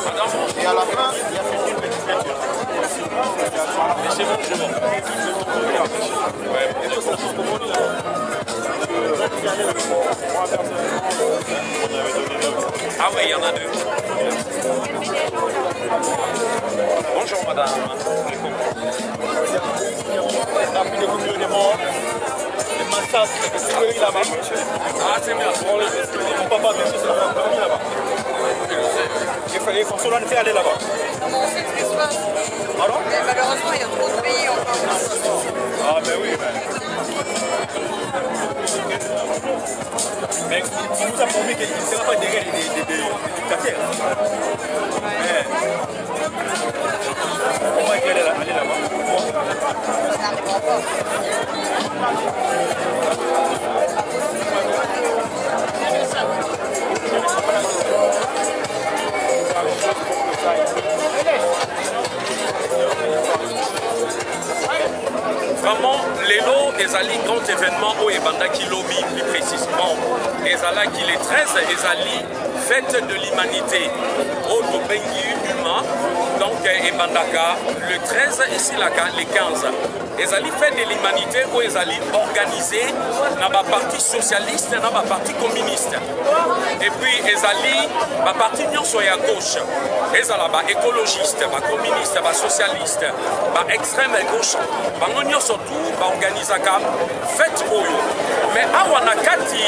Et à la fin, il a fait une petite peinture. Mais c'est bon, je vois. Et tout ça, c'est ce qu'on dit là. Ah oui, il y en a deux. Bonjour madame. On a pris des coupures de mort. Les massacres, les tueries là-bas. Ah, c'est bien. Mon papa, bien sûr, c'est la famille là-bas. Il faut seulement faire aller là-bas. Comment on sait ce qui se passe? Pardon? Mais malheureusement, il y a trop de pays encore. Ah, ben oui, mais il nous a promis qu'il ne sera pas derrière des dictateurs. Mais on va aller là-bas. Ça n'arrivera pas. Vraiment, les lots des alliés grands événements au Ebandaki Lobby, plus précisément, les alliés les 13 les alliés fête de l'humanité au Dobengi humain, donc Ebandaka, le 13 et Silaka, les 15. Les alliés fête de l'humanité où les alliés organisés dans le parti socialiste et dans le parti communiste. Et puis les alliés, la parti soit à gauche, les alliés écologistes, communistes, socialistes, extrême gauche, surtout organiser fête oyo. Mais à Wanakati,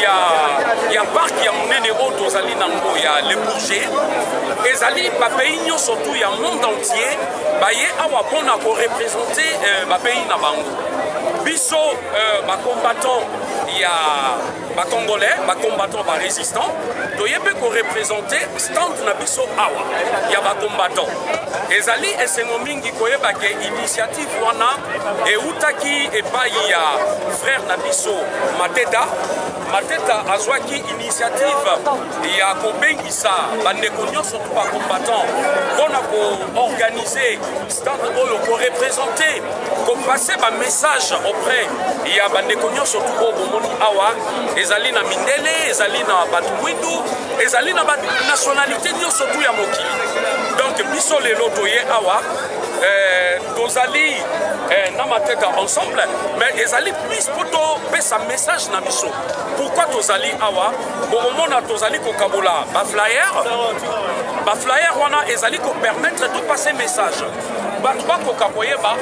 il y a parc qui a mené aux alliés nango, il y a les bourgers. Les alliés, pays surtout, il y a le monde entier, il y a un pour représenter le pays na bango. Biso, combattant, il y a Congolais, combattants, résistants. Donc, il y a représenter stand na biso awa. Il y a combattants. Les alliés, et c'est mon mingi qui a initiative wana et outaki et pas il y a frère na biso Mateta azwaki initiative il y a kobengisa bandeko nyonso to ba combattants mpona koorganiser stand oyo koreprésenter kopasser ba message auprès il y a bandeko nyonso to oyo bomoni awa ezali na mindele ezali na bato mwindu ezali na ba nationalité nyonso to ya mokili donc biso lelo toye awa tozali na mateka ensemble mais ezali plus poto pesa message na biso pourquoi tozali awa bomona tozali kokabola ba flyer wana ezali ko permettre de passer message bato bakokaboyeba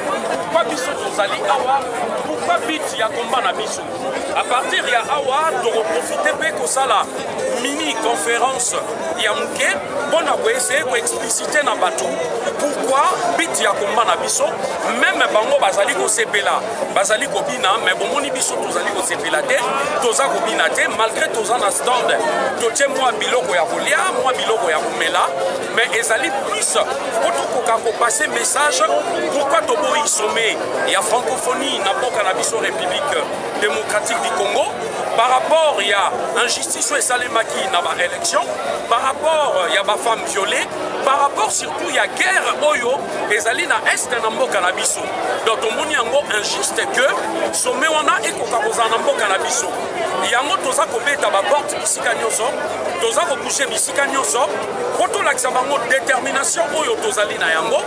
pourquoi biso tozali awa pourquoi bit ya combat na biso à partir ya awa tokoprofite mpe kosala mini conférence ya moke mpona koessaye koexplicite na bato pourquoi bit ya combat na biso même bango bazali kosepela bazali kobina mais bomoni biso tozali kosepela te toza kobina te malgré toza na stand totie mwa biloko ya kolia mwa biloko ya komela mais ezali plus po tokoka kopase message pourquoi toboyi sommet ya francophonie na mboka na biso république démocratique du Congo par rapport il y a injustice ou esalemaki na ba élection par rapport il y a ba femme violée par rapport surtout il y a guerre oyo ezali na est na mboka na biso donc tomoni yango injuste que sommet wana ekoka kozala na mboka na biso yango toza kobeta ba porte bisika nyonso toza kobouche bisika nyonso po tolakisa bango détermination oyo tozali na yango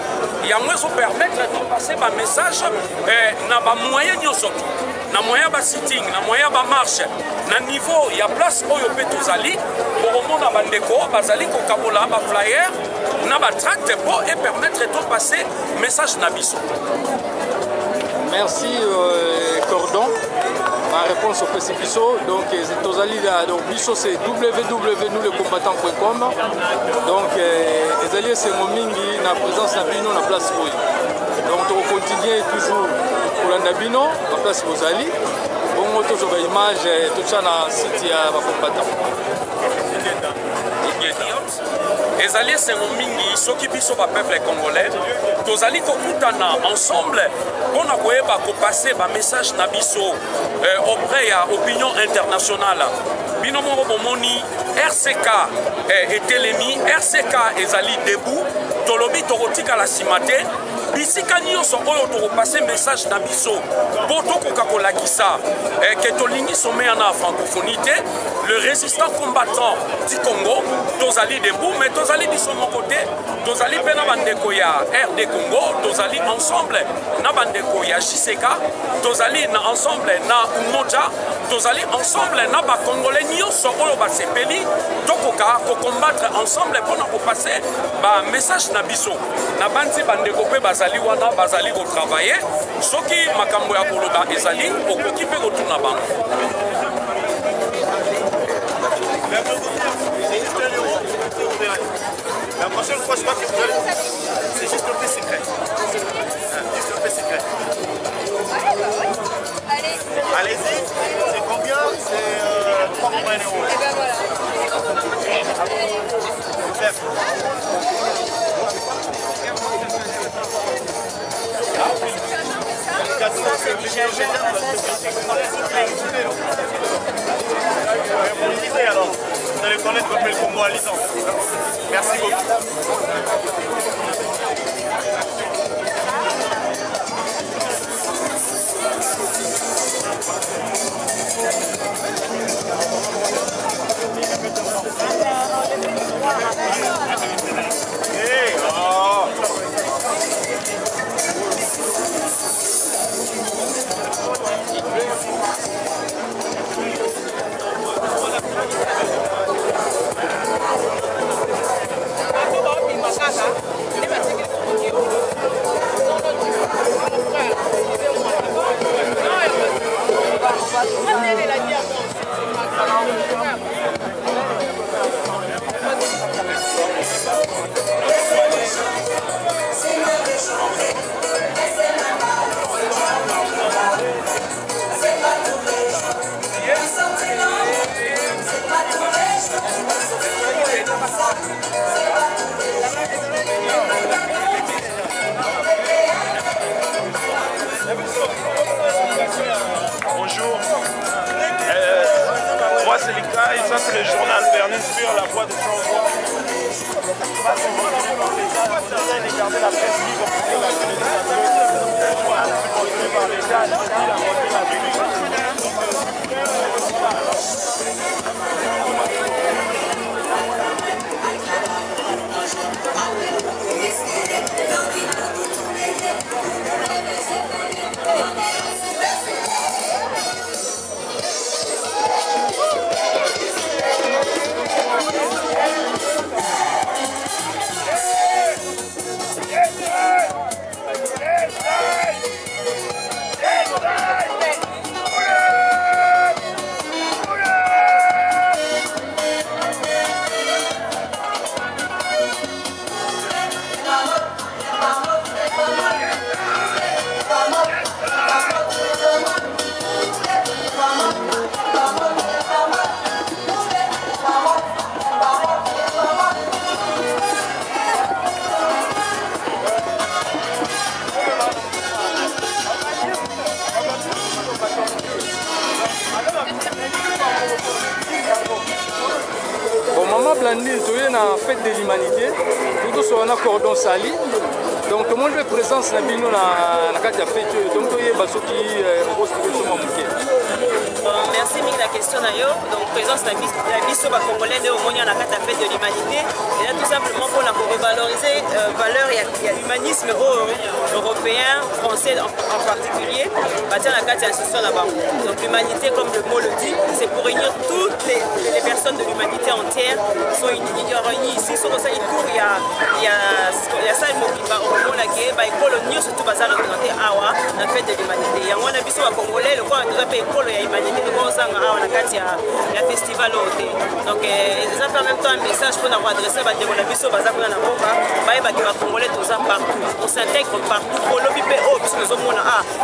ezo permettre de passer ba message na ba moyen nyonso na moyen ba sitting na moyen ba marche na niveau ya place oyo pe tozali bokomona bandeko bazali kokabola ba flyer na ba tract po et permettre de passer message na biso. Merci Cordon. Ma réponse au PC Bisso, donc tozali là, donc Bisso c'est www.nouslecombattants.com. Donc les alliés c'est mon mingi na présence na bino na place oyo. Donc on continue toujours pour la bino na place Bozali. Bon toujours ba image tout ça na site ya ba combattants. Les alliés c'est mon mingi soki biso ba peuple congolais tozali kokutana ensemble mpona koyeba kopasser ba message na biso auprès ya opinion internationale bino moko bomoni RCK etelemi RCK ezali debout tolobi tokotikala nsima te bisika nyonso oyo tokopase message na biso po tokoka kolakisa ke tolingi sommet na francophonie te le résistant combattant du Congo, Tozali debout, mais Tozali de son côté, Tozali Pena Bandekoya, RD Congo, Tozali ensemble, na Bandekoya Jiseka, Tozali ensemble, na Umoja, Tozali ensemble, na ba Congolais Nyoso Oyo Basepeli, Tokoka, ko combattre ensemble pour passer ba message na biso. Na Banti Bandekope Bazali wana, Bazali ko travailler, soki makambo ya koloba ezali, okoki pe ko tuna bango. La prochaine fois, je crois que vous allez... C'est juste le fait secret. Juste le fait secret. Ouais, bah ouais. Allez. Allez-y. C'est combien? C'est 3 points d'euros. Et ben voilà. Alors, vous allez connaître un peu le Congo à licence. Merci beaucoup. Hey, oh. Bonjour, moi c'est Lika et ça c'est le journal Bernin sur la voix de Sans-Voix. De garder la presse libre pour la supportée par l'État, la Blandine, tu es dans la fête de l'humanité, nous sommes en cordon sali, donc tout le monde est présent dans la fête, donc tu es qui merci mille la question d'ailleurs. Donc présence de la mission congolaise au moins la fête de l'humanité. Et là tout simplement pour la revaloriser valeur il y a l'humanisme européen, français en particulier. Bah tiens la carte institution là-bas. Donc l'humanité comme le mot le dit, c'est pour réunir toutes les personnes de l'humanité entière qui sont réunies ici. Sur ça il court il y a ça le mot qui va au moment là qui est bah colonie surtout bazar représenté awa la fête de l'humanité. Il y a moi la mission congolais le quoi nous appelle école ya humanité. Il festival donc ils ont en même temps un message pour nous adresser à des gens partout. On s'intègre partout.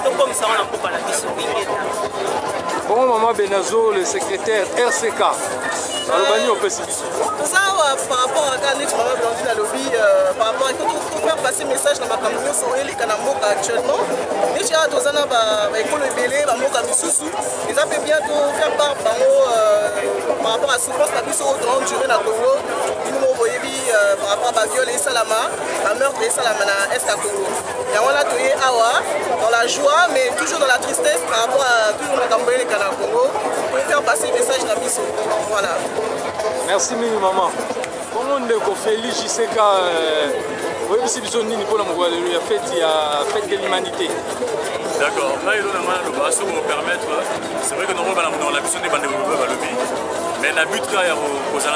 Donc comme ça on a pas la mission. Bon maman Benazo, le secrétaire RCK. Tout ça par rapport à Kanix, maman Blandine à lobby, par rapport à tout faire passer message dans ma campagne sur les Kanamoka actuellement. Et j'ai hâte aux années école belé, Bamoka Bisusu. Ils ont fait bientôt faire part par rapport à la souffrance la plus haute grande durée dans le Congo. Ils m'ont envoyé par rapport à Baviol et Salama, à meurtre et Salama dans l'Est à Congo. Et on a tué Awa dans la joie, mais toujours dans la tristesse par rapport à toujours dans le Congo. Pour faire passer message na biso. Voilà. Merci mingi maman. Comment ndeko Félix Jiseka oyebisi biso nini mpona mokolo lelo ya fête de l'humanité? D'accord. Là, il va se permettre. C'est vrai que normalement, dans la mission des bandes de lobby, mais le but est un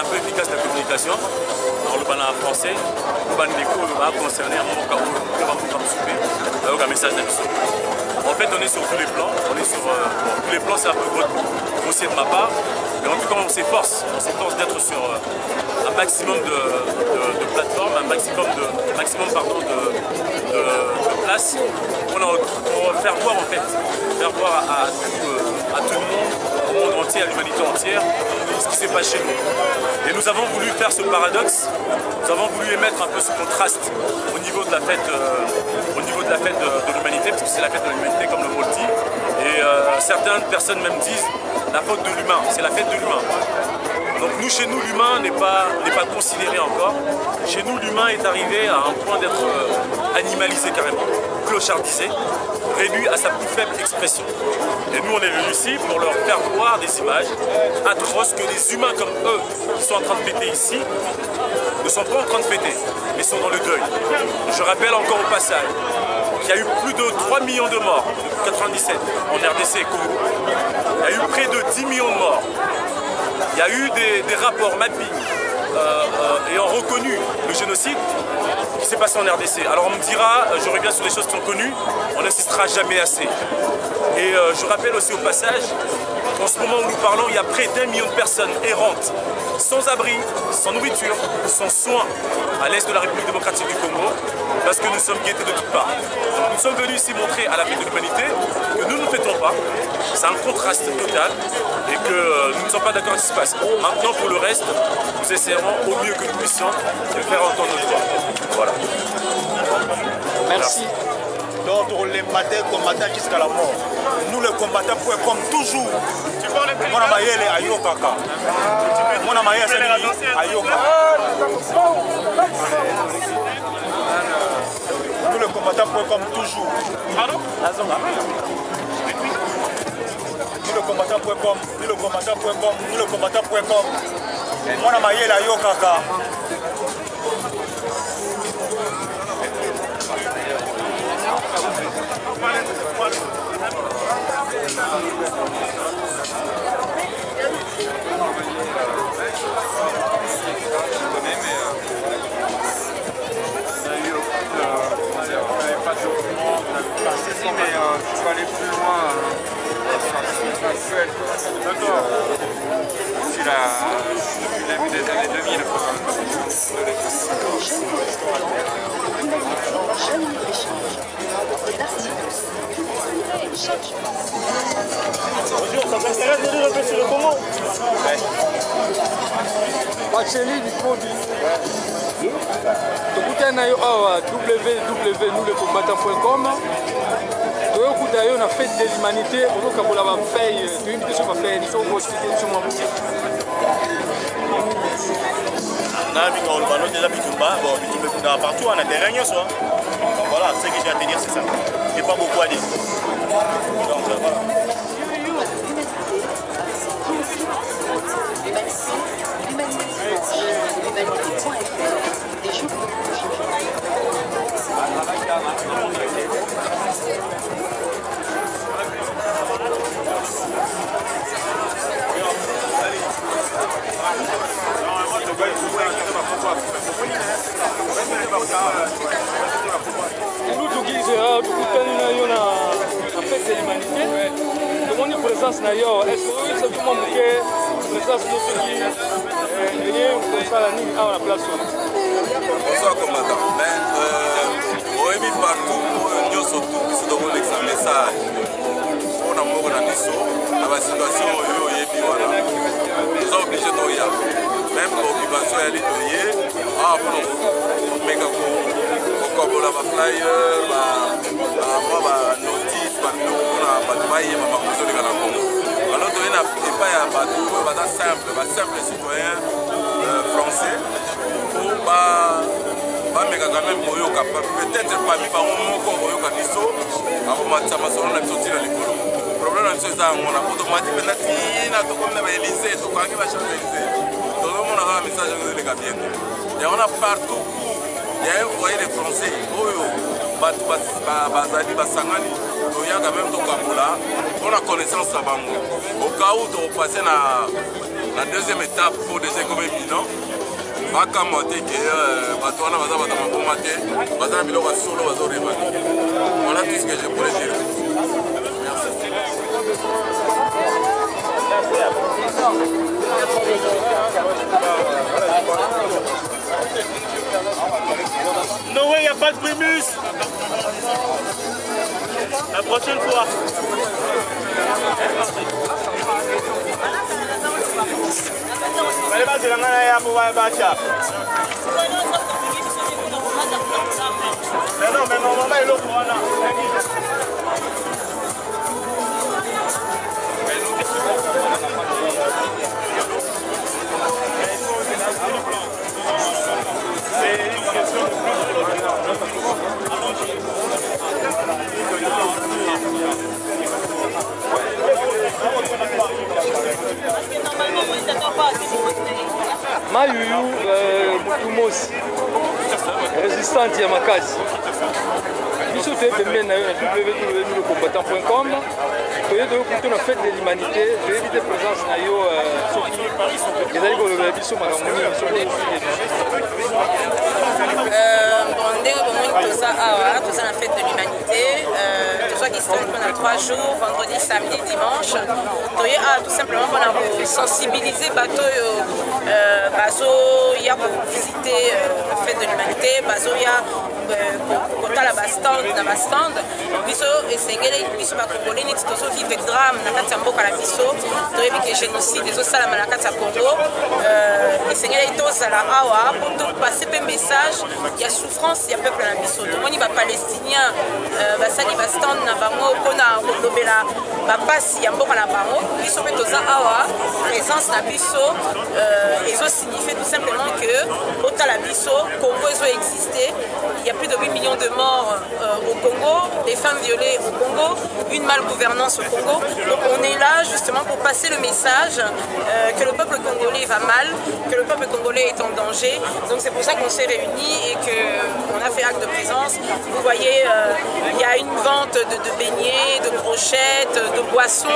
peu efficace de la communication. Dans le banc français, le banc va concerner un moment où on va un message de mission. En fait, on est sur tous les plans. On est sur tous les plans, c'est un peu grossier de ma part. Mais en tout cas, on s'efforce d'être sur un maximum de plateformes, un maximum de places pour faire voir en fait, à tout le monde, au monde entier, à l'humanité entière, ce qui s'est passé chez nous. Et nous avons voulu faire ce paradoxe, nous avons voulu émettre un peu ce contraste au niveau de la fête, de l'humanité, parce que c'est la fête de l'humanité comme le mot le dit. Et certaines personnes même disent la faute de l'humain, c'est la fête de l'humain. Donc nous, chez nous, l'humain n'est pas considéré encore. Chez nous, l'humain est arrivé à un point d'être animalisé carrément, clochardisé, réduit à sa plus faible expression. Et nous, on est venus ici pour leur faire voir des images atroces que les humains comme eux, qui sont en train de péter ici, ne sont pas en train de péter, mais sont dans le deuil. Je rappelle encore au passage qu'il y a eu plus de 3 millions de morts depuis 1997 en RDC et Congo. Il y a eu près de 10 millions de morts. Il y a eu des rapports mapping ayant reconnu le génocide qui s'est passé en RDC. Alors on me dira, je reviens sur des choses qui sont connues, on n'insistera jamais assez. Et je rappelle aussi au passage qu'en ce moment où nous parlons, il y a près d'1 million de personnes errantes, sans abri, sans nourriture, sans soins, à l'est de la République démocratique du Congo, parce que nous sommes guettés de toutes parts. Donc nous sommes venus ici montrer à la fête de l'humanité que nous ne fêtons pas, c'est un contraste total, et que nous ne sommes pas d'accord avec ce qui se passe. Maintenant, pour le reste, nous essaierons au mieux que nous puissions de faire entendre notre voix. Voilà. Merci. Donc, les combattants jusqu'à la mort. Nous, les combattants, comme toujours. Mon amayele ayo kaka. Mon amayele ayo kaka. Nous, les combattants, comme toujours. Nous, le combattant.com. Mon amayele ayo kaka. Mais tu peux aller plus loin actuel. D'accord. C'est depuis le début des années 2000. Bonjour, ça t'intéresse de lire un peu sur le Congo? Bacheli Bikodi. Tokutana yo awa www.nouslecombattants.com. Toyokuta yo na fête de l'humanité, ozokabola ba feuille, toyini biso ba feuille, biso ko expliquer biso mwa muke. Na bito on va déjà bitumba, bon bitumba partout on a des réunions soit. Donc voilà, ce que j'ai à te dire c'est ça. Il n'y a pas beaucoup à dire. Donc voilà. Nous tukizera tukutani na yo na fête de l'humanité. Tomoni présence na yo. Est-ce que vous savez comment muke présence no soki rien comme ça la nuit à la place. Bonsoir combattant. Mais oyebi partout nous surtout biso donc un message. On a moko na biso na ba situation oyo oyebi wana. Nous sommes obligés de y aller. Même l'occupation elle est doyée. Ah bon, mega comme la flyer, la notice, alors il n'y a pas simple citoyen français pour peut-être parmi les gens qui ont problème na biso eza yango na automatique mpenza tina tokomi na baélysée tokangi bachambre élysée tozomona kaka message yango ezoleka bien te yango na partout ya un foyer de français oyo bato bazali basangani toyaka meme tokambola mpona connaissance na bango au cas où tokopase na deuxième étape pour déjà comme éminent bakamwa te ke bato wana baza bato maboma te baza na biloko ya solo bazorevani voilà tout ce que je pourrais dire. Non, il n'y a pas de primus. La prochaine fois. Mais non, mais normalement, il est au courant là. Mayuyu Mutumosi résistante ya makasi biso toyebembe na yo na www.combattant.com toyebi kutu na fête de l'humanité toyebi te présence na yo soki ezali kolobela biso makambo nini soki ndenge bomoni toza awa toza na fête de l'humanité tozwaki stand mpona 3 jours vendredi samedi dimanche toye awa tout simplement mpona kosensibiliser bato oyo bazoya kovisite fête de l'humanité bazoya kotala bastand na bastand biso esengeli biso bakongole neti tozovivre drame na kati ya mboka na biso toyebi ke génocide ezosalama na kati ya congo esengeli tozala awa mpo topase mpe message ya souffrance ya peuple na biso tomoni bapalestinien basali bastand na bango mpona kolobela bapasi ya mboka na bango biso mpe toza awa présence na biso ezosignifie tout simplement que otala biso congo ezoexiste. Il y a plus de 8 millions de morts au Congo, des femmes violées au Congo, une malgouvernance au Congo. Donc on est là justement pour passer le message que le peuple congolais va mal, que le peuple congolais est en danger. Donc c'est pour ça qu'on s'est réunis et qu'on a fait acte de présence. Vous voyez, il y a une vente de beignets, de brochettes, de boissons.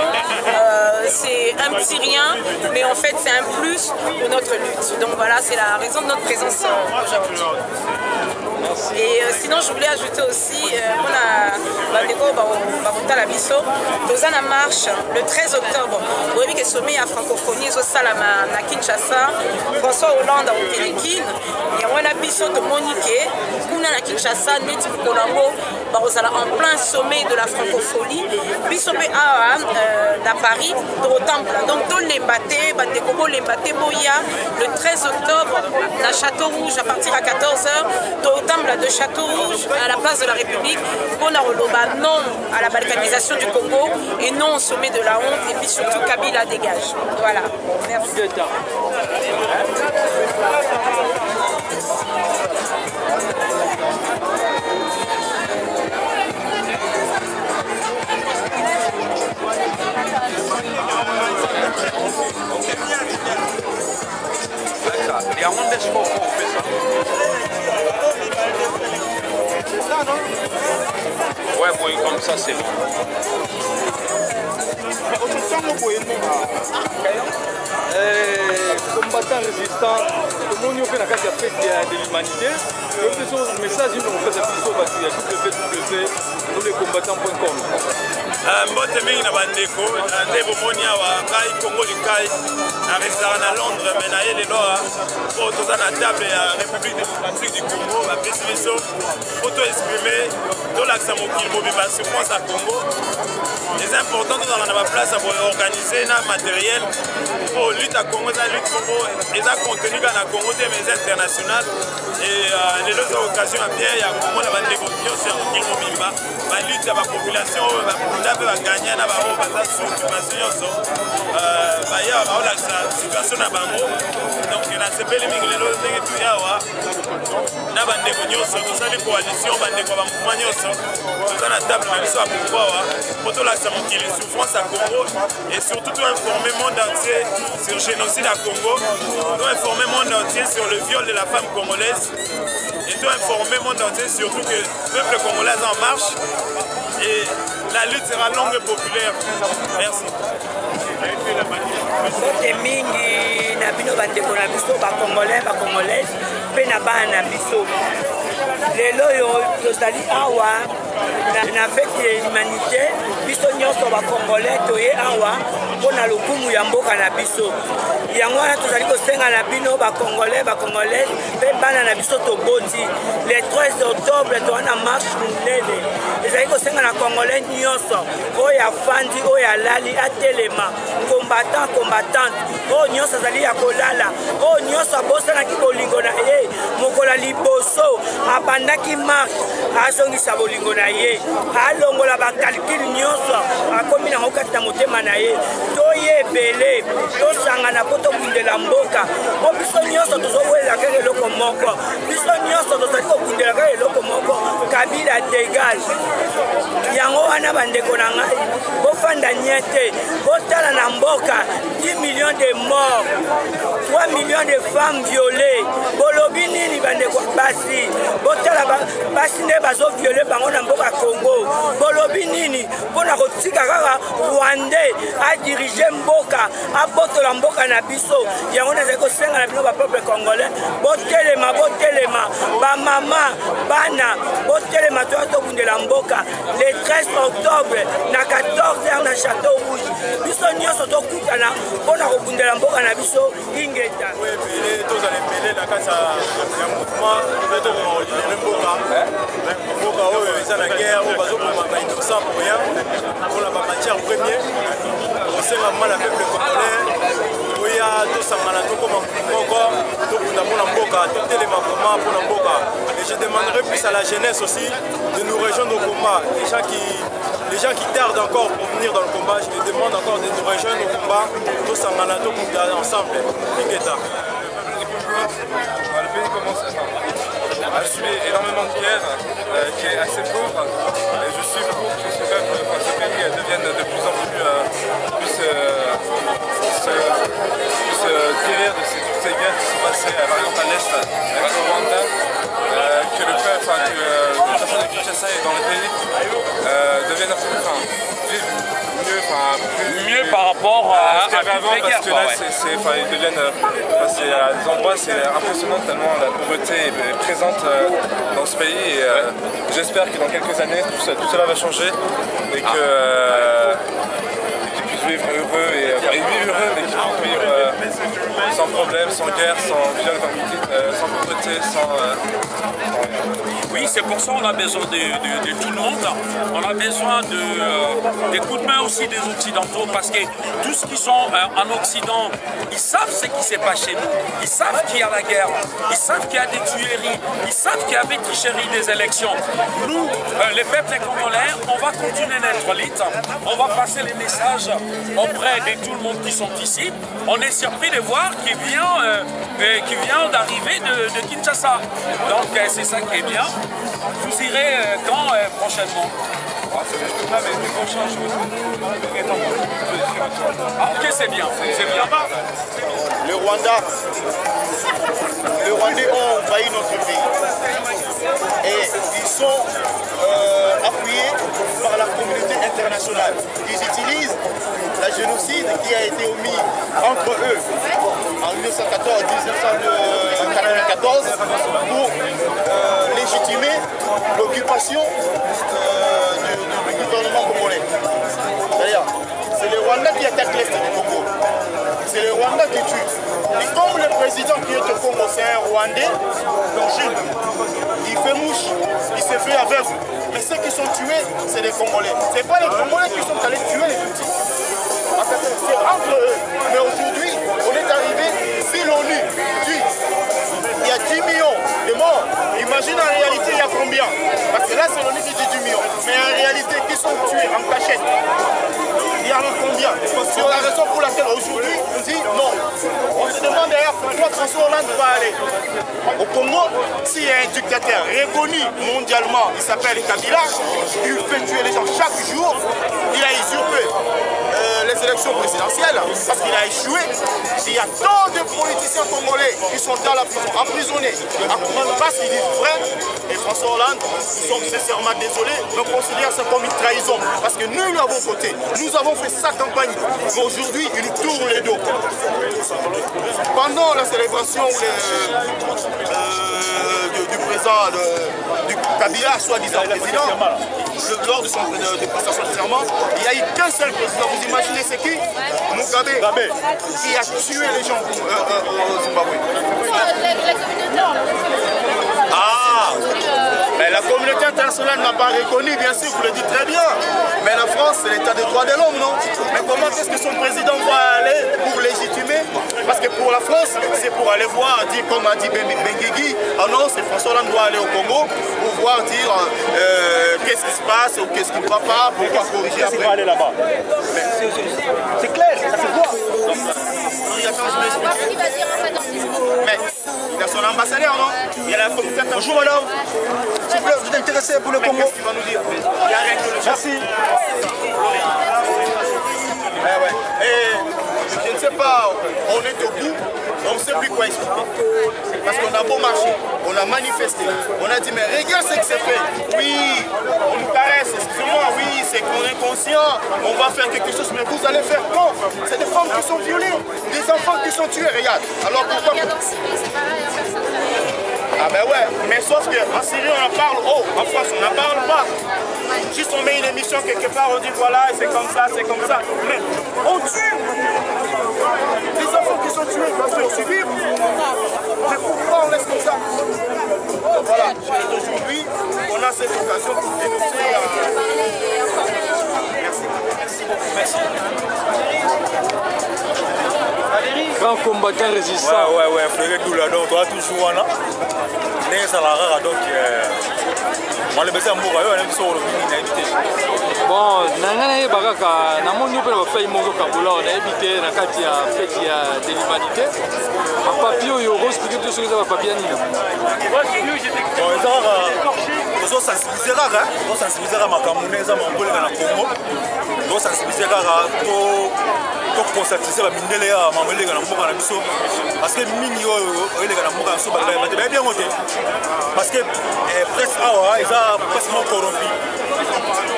C'est un petit rien, mais en fait c'est un plus pour notre lutte. Donc voilà, c'est la raison de notre présence aujourd'hui. Et sinon je voulais ajouter aussi la biso toza na marche le 13 octobre oyebi ke sommet ya francophonie ezosalama na Kinshasa. François Hollande akokende Kin yango na biso tomoni ke kuna na Kinshasa neti mokolo yango bakozala en plein sommet de la francophonie biso mpe awa na Paris tokotambola donc tolemba te bandeko bolemba te boya le 13 octobre na Château Rouge à partir à 14h tokotambola de Château Rouge à la place de la République pour non à la balkanisation du Congo et non au sommet de la honte et puis surtout Kabila dégage. Voilà. Merci. Et avant d'être fort, on fait ça. C'est ça, non? Ouais, oui, comme ça, c'est bon. Combattant résistant, tout le monde a fait la carte de l'humanité. Le message, il nous fait www.combattant.com. mbote mingi na bandeko nde bomoni awa ngai Congo likai naresaka na Londres me naye lelo mpo toza na table ya République démocratique du Congo bapesi biso mpo toexprime tolakisa mokili mobimba souffrance ya Congo. C'est important tozala na baplace ya koorganize na matériel mpo lutte ya Congo eza lutte moko eza contenu kaka na Congo te mais eza international et lelo eza occasion ya bien ya komona bandeko nyonso ya mokili mobimba balutte ya bapopulation oyo bakunda mpe baganya na bango baza soccupation nyonso baya baolakisa situation na bango donc nasepeli mingi lelo ndenge toyawa na bandeko nyonso tosali coalition bandeko ya bamouvement nyonso toza na table à pourquoi pour tout la souffrance à Congo et surtout tout informer le monde entier sur le génocide à Congo, tout informer le monde entier sur le viol de la femme congolaise et tout informer le monde entier surtout que le peuple congolais est en marche et la lutte sera longue et populaire. Merci. Sote mingi na bino bandeko na biso bakongolais bakongolaise mpe na bana na biso lelo oyo tozali awa na fete ya humanité biso nyonso bakongolais toye awa mpona lokumu ya mboka na biso yango wana tozali kosenga na bino bakongolais bakongolaise mpe bana na biso toboti le 13 octobre towana marche monene ezali kosenga na congolais nyonso oyo afandi oyo alali atelema combattante oyo nyonso azali ya kolala oyo nyonso abosanaki bolingo na ye mokola liboso abandaki marche azongisa bolingo na ye alongola bakalkile nyonso akomi nango kati na motema na ye toye ebele tosangana mpo tokundela mboka mpo biso nyonso tozowelela kaka eloko moko biso nyonso tozali kokundela kaka eloko moko kabila degal yango wana bandeko na ngai bofanda nye te botala na mboka 10 millions de morts 3 millions de femmes violées bolobi nini bandeko basi botala basi nde bazoviole bango na mboka Congo bolobi nini mpona kotika kaka rwandais adirige mboka abotola mboka na biso yango nazali kosenga na bino bapeuple congolais botelema botelema bamama bana botelema toya tokundela mboka le 13 octobre na 14h na Château Rouge biso nyonso tokutana mpona kokundela mboka na biso ingeta tozala ebele na kati ya mouvement mpe tokolibere mboka oyo eza na guerre oyo bazobomaka innocent pour rien mpona bamatière premier kosenga mma na peuple congolais oya tosangana tokoma moko tokunda mpona mboka totelema vraiment mpona mboka et je demanderai plus à la jeunesse aussi de nous rejoindre au combat les gens qui tardent encore pour venir dans le combat je les demande encore de nous rejoindre au combat tosangana tokunda ensemble ingeta. Le pays commence à subir énormément de guerres, qui est assez pauvre. Et je suis pour que ce pays devienne de plus en plus guérir de toutes ces guerres qui sont passées, par exemple à l'Est, avec le Rwanda, que le peuple, que les personnes de Kinshasa et dans le pays deviennent mieux par rapport à ce qu'il y avait avant, parce que là, ils deviennent, à des endroits, c'est impressionnant tellement la pauvreté est présente dans ce pays. Et j'espère que dans quelques années, tout cela va changer et que qu'ils puissent vivre heureux et vivre heureux, mais qu'ils puissent vivre sans problème, sans guerre, sans viol, sans pauvreté, sans oui, c'est pour ça qu'on a besoin de tout le monde. On a besoin des coups de main aussi des Occidentaux parce que tous ceux qui sont en Occident, ils savent ce qui s'est passé chez nous. Ils savent qu'il y a la guerre, ils savent qu'il y a des tueries, ils savent qu'il y avait tricherie des élections. Nous, les peuples congolais, on va continuer d'être litres. On va passer les messages auprès de tout le monde qui sont ici. On est surpris de voir qu'il vient d'arriver de Kinshasa. Donc c'est ça qui est bien. Vous irez quand prochainement? Ah, ok, c'est bien. C'est bien. Le Rwandais ont envahi notre pays et ils sont appuyés par la communauté internationale. Ils utilisent la génocide qui a été omis entre eux en 1914 pour légitimer l'occupation du gouvernement congolais. C'est-à-dire, c'est le Rwanda qui attaque l'Est du Congo. C'est le Rwanda qui tue. Et comme le président qui est au Congo, c'est un Rwandais d'origine, il fait mouche, il se fait aveugle. Mais ceux qui sont tués, c'est les Congolais. Ce n'est pas les Congolais qui sont allés tuer les petits. C'est entre eux. Mais aujourd'hui, on est arrivé, si l'ONU tue, il y a 10 millions de morts. Imagine en réalité, il y a combien? Parce que là, c'est l'ONU qui dit 10 millions. Mais en réalité, qui sont tués en cachette? Il y en a combien? sur la raison pour laquelle aujourd'hui on dit non. On se demande d'ailleurs pourquoi François Hollande va aller au Congo. S'il y a un dictateur reconnu mondialement, il s'appelle Kabila, il fait tuer les gens chaque jour, il a usurpé les élections présidentielles parce qu'il a échoué. Il y a tant de politiciens congolais qui sont dans la prison, emprisonnés, parce qu'ils disent vrai. Et François Hollande, nous sommes sincèrement désolés, nous considérons ça comme une trahison parce que nous l'avons voté, nous avons fait sa campagne, mais aujourd'hui il nous tourne les dos. Pendant la célébration du président du Kabila, soi-disant président, lors de son prestation de serment, il n'y a eu qu'un seul président. Vous imaginez c'est qui? Mugabe, qui a tué les gens au Zimbabwe. Ah, mais la communauté internationale n'a pas reconnu, bien sûr, vous le dites très bien. Mais la France, c'est l'état des droits de l'homme, non? Mais comment est-ce que son président va aller pour légitimer? Parce que pour la France, c'est pour aller voir, dire comme a dit Benguigui, ah non, c'est François Hollande doit aller au Congo pour voir dire qu'est-ce qui se passe ou qu'est-ce qui ne va pas, pourquoi corriger après. aller là-bas. C'est clair, ça se voit. Mais il a son ambassadeur, non? Il y a la communauté. Bonjour madame. S'il vous plaît, vous êtes intéressé pour le Congo? Qu'est-ce qu'il va nous dire? Il arrête le merci. Et je ne sais pas, on est au bout, on ne sait plus quoi expliquer. Parce qu'on a beau marcher, on a manifesté, on a dit mais regarde ce que c'est fait. Oui, on nous caresse, excusez-moi, oui, c'est qu'on est conscient, on va faire quelque chose, mais vous allez faire quoi? C'est des femmes qui sont violées, des enfants qui sont tués, regarde. Alors pourquoi? Ah ben ouais, mais sauf qu'en Syrie on en parle, oh, en France on n'en parle pas. Juste on met une émission quelque part, on dit voilà, c'est comme ça, mais on tue. Les enfants qui sont tués doivent aussi vivre. Mais pourquoi on laisse comme ça? Donc voilà, aujourd'hui, on a cette occasion pour dénoncer. Merci. Merci beaucoup. Merci. Grand combattant résistant. Ouais, frère Doula, donc toi toujours là. N'est ça la rare donc moi le besoin moko yo na biso na invité. Bon, nanga na bakaka na moni pe ba fay moko kabula na invité na kati ya fête ya de l'humanité. A papier yo expliquer tout ce que ça va papier ni. Bon, ça sensibiliser rara, on sensibiliser rara makamuneza mambole na Congo. On sensibiliser rara to conscientiser ba mindele ya mamele na mboka na biso parce que mingi oyo ele na mboka so ba bien ngote parce que presse awa eza pratiquement corrompu.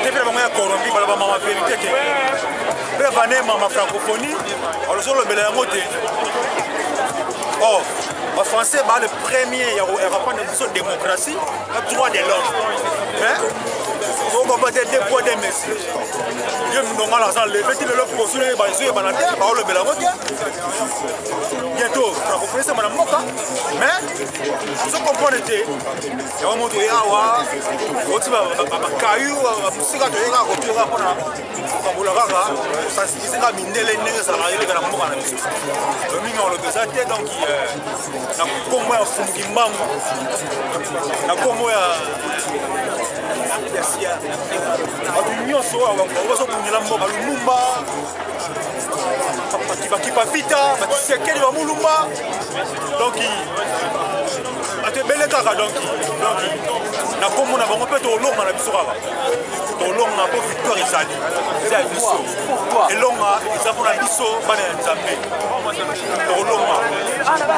Depuis la manière corrompu par la maman vérité que prévaner maman francophonie alors sur le bel ngote. Oh, en français, le premier, il y a une démocratie, le droit de l'homme. On va battre des poids des messieurs. Je me demande à l'effet de l'homme pour soulever les yeux et la terre, par le bélamote. Bientôt, vous connaissez Mme Moka, mais ce qu'on comprend était, il y a un monde où il y a un caillou, un cigarette, il y a un retour à Kabularaga, ça se disait que Mindele n'est pas salarié de la Moka. Le mignon le besoin donc na Congo ya Fungimbangu, na Congo ya Yasia. L'union soit on va se punir mboka Lumumba. Kipa vita, Tshisekedi wa Mulumba. Donc atebele kaka donc na Congo na bango pe to longa na biso kaka. To longa po victoire ezali. C'est biso. Et longa ça pour la biso bana ya Nzambe. To longa.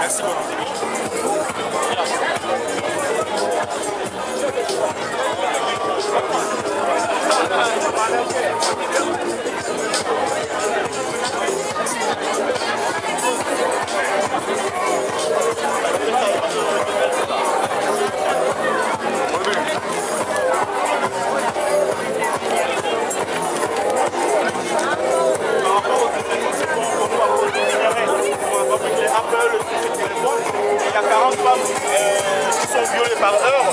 Merci beaucoup. Il y a 40 femmes qui sont violées par heure.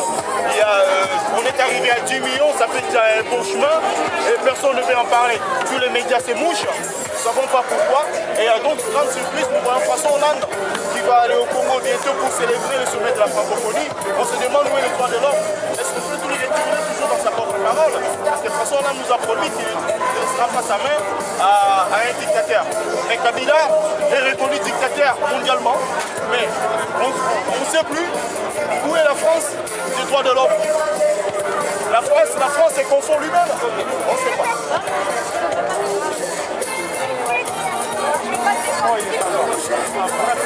On est arrivé à 10 millions, ça fait déjà un bon chemin et personne ne veut en parler. Tous les médias se mouchent, nous ne savons pas pourquoi. Et il y a donc grande surprise, nous voyons François Hollande qui va aller au Congo bientôt pour célébrer le sommet de la francophonie. On se demande où est le droit de l'homme. Est-ce qu'on peut tout le déterminer toujours dans sa propre parole? Parce que François Hollande nous a promis qu'il ne sera pas sa main à un dictateur. Mais Kabila est reconnu dictateur mondialement. Mais on ne sait plus où est la France des droits de l'homme. La France est confond lui-même. On ne sait pas. Oh, il est